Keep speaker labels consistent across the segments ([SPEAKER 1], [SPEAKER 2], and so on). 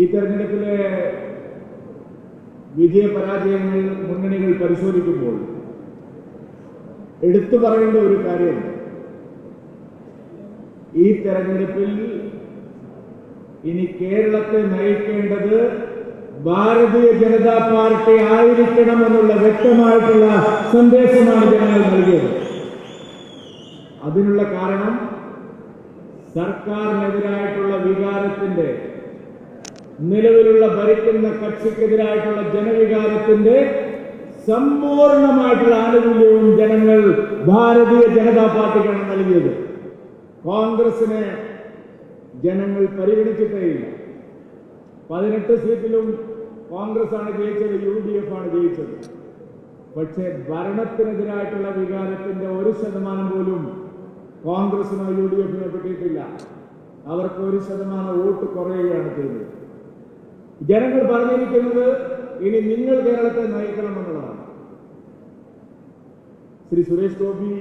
[SPEAKER 1] ഈ തെരഞ്ഞെടുപ്പിലെ വിജയപരാജയങ്ങൾ മുന്നണികൾ പരിശോധിക്കുമ്പോൾ എടുത്തു പറയേണ്ട ഒരു കാര്യം, ഈ തെരഞ്ഞെടുപ്പിൽ ഇനി കേരളത്തെ നയിക്കേണ്ടത് ഭാരതീയ ജനതാ പാർട്ടി ആയിരിക്കണമെന്നുള്ള വ്യക്തമായിട്ടുള്ള സന്ദേശമാണ് ജനങ്ങൾ നൽകിയത്. അതിനുള്ള കാരണം സർക്കാരിനെതിരായിട്ടുള്ള വികാരത്തിന്റെ, നിലവിലുള്ള ഭരിക്കുന്ന കക്ഷിക്കെതിരായിട്ടുള്ള ജനവികാരത്തിന്റെ സമ്പൂർണമായിട്ടുള്ള ആനുകൂല്യവും ജനങ്ങൾ ഭാരതീയ ജനതാ പാർട്ടിക്കാണ് നൽകിയത്. കോൺഗ്രസിനെ ജനങ്ങൾ പരിഗണിച്ചിട്ടേയില്ല. 18 സീറ്റിലും കോൺഗ്രസ് ആണ് ജയിച്ചത്, UDF ആണ് ജയിച്ചത്. പക്ഷേ ഭരണത്തിനെതിരായിട്ടുള്ള വികാരത്തിന്റെ 1% പോലും കോൺഗ്രസിനോ UDFനോ കിട്ടിയിട്ടില്ല. അവർക്ക് 1% വോട്ട് കുറയുകയാണ് ചെയ്തത്. ജനങ്ങൾ പറഞ്ഞിരിക്കുന്നത് ഇനി നിങ്ങൾ കേരളത്തെ നയിക്കണമെന്നുള്ളതാണ്. ശ്രീ സുരേഷ് ഗോപി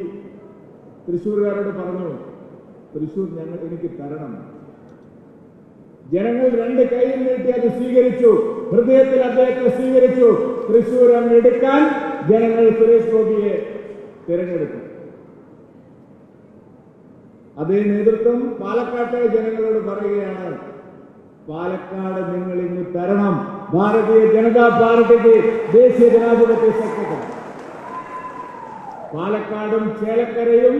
[SPEAKER 1] തൃശ്ശൂർകാരോട് പറഞ്ഞു, തൃശ്ശൂർ എനിക്ക് തരണം. ജനങ്ങൾ 2 കൈയിൽ നീട്ടി അത് സ്വീകരിച്ചു, ഹൃദയത്തിൽ അദ്ദേഹത്തെ സ്വീകരിച്ചു. തൃശ്ശൂർ അങ്ങ് എടുക്കാൻ ജനങ്ങൾ സുരേഷ് ഗോപിയെ തിരഞ്ഞെടുത്തു. അതേ നേതൃത്വം പാലക്കാട്ടെ ജനങ്ങളോട് പറയുകയാണ്, പാലക്കാട് നിങ്ങൾ ഇന്ന് തരണം. ഭാരതീയ ജനതാ പാർട്ടിക്ക് ദേശീയ ജനാധിപത്യ സഖ്യത്തിന് പാലക്കാടും ചേലക്കരയും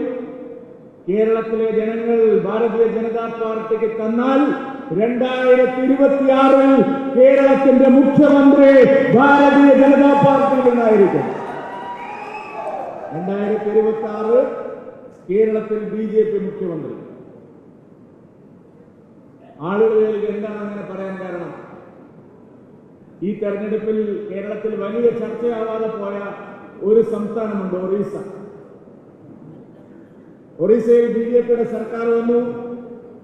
[SPEAKER 1] കേരളത്തിലെ ജനങ്ങൾ ഭാരതീയ ജനതാ പാർട്ടിക്ക് തന്നാൽ 2026 കേരളത്തിന്റെ മുഖ്യമന്ത്രി ഭാരതീയ ജനതാ പാർട്ടിയിൽ നിന്നായിരിക്കും. 2026 കേരളത്തിൽ BJP മുഖ്യമന്ത്രി. ആളുകളിൽ എന്താണ് അങ്ങനെ പറയാൻ കാരണം? ഈ തെരഞ്ഞെടുപ്പിൽ കേരളത്തിൽ വലിയ ചർച്ചയാവാതെ പോയ ഒരു സംസ്ഥാനമുണ്ട്, ഒറീസ. ഒറീസയിൽ BJPയുടെ സർക്കാർ വന്നു,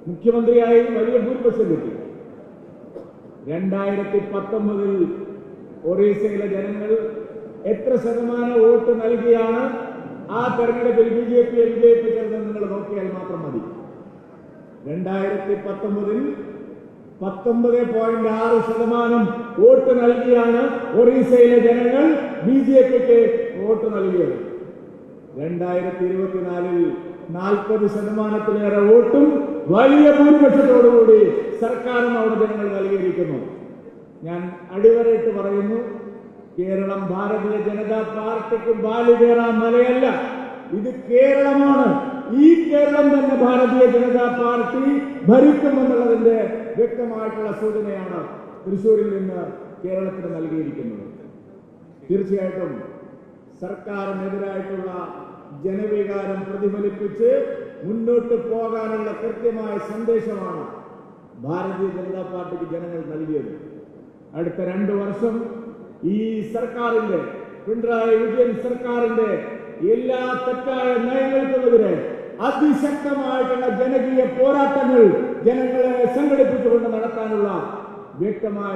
[SPEAKER 1] മുഖ്യമന്ത്രിയായി വലിയ ഭൂരിപക്ഷം കിട്ടി. 2019 ഒറീസയിലെ ജനങ്ങൾ എത്ര ശതമാനം വോട്ട് നൽകിയാണ് ആ തെരഞ്ഞെടുപ്പിൽ BJPയെ വിജയിപ്പിച്ചതെന്ന് നിങ്ങൾ നോക്കിയാൽ മാത്രം മതി. 2019 19.6% വോട്ട് നൽകിയാണ് ഒറീസയിലെ ജനങ്ങൾ BJPക്ക് വോട്ട് നൽകിയത്. 2024 40%-ലേറെ വോട്ടും വലിയ ഭൂരിപക്ഷത്തോടുകൂടി സർക്കാരും അവിടെ ജനങ്ങൾ നൽകിയിരിക്കുന്നു. ഞാൻ അടിവരയിട്ട് പറയുന്നു, കേരളം ഭാരതീയ ജനതാ പാർട്ടിക്ക് ബാലികേറാൻ മലയല്ല, ഇത് കേരളമാണ്. ഈ കേരളം തന്നെ ഭാരതീയ ജനതാ പാർട്ടി ഭരിക്കുമെന്നുള്ളതിന്റെ വ്യക്തമായിട്ടുള്ള സൂചനയാണ് തൃശ്ശൂരിൽ നിന്ന് കേരളത്തിന് നൽകിയിരിക്കുന്നത്. തീർച്ചയായിട്ടും സർക്കാരിനെതിരായിട്ടുള്ള ജനവികാരം പ്രതിഫലിപ്പിച്ച് മുന്നോട്ട് പോകാനുള്ള കൃത്യമായ സന്ദേശമാണ് ഭാരതീയ ജനതാ പാർട്ടിക്ക് ജനങ്ങൾ നൽകിയത്. അടുത്ത 2 വർഷം ഈ സർക്കാരിന്റെ, പിണറായി വിജയൻ സർക്കാരിന്റെ എല്ലാ തെറ്റായ നയങ്ങൾക്കുമെതിരെ അതിശക്തമായിട്ടുള്ള ജനകീയ പോരാട്ടങ്ങൾ ജനങ്ങളെ സംഘടിപ്പിച്ചുകൊണ്ട് നടത്താനുള്ള വ്യക്തമായ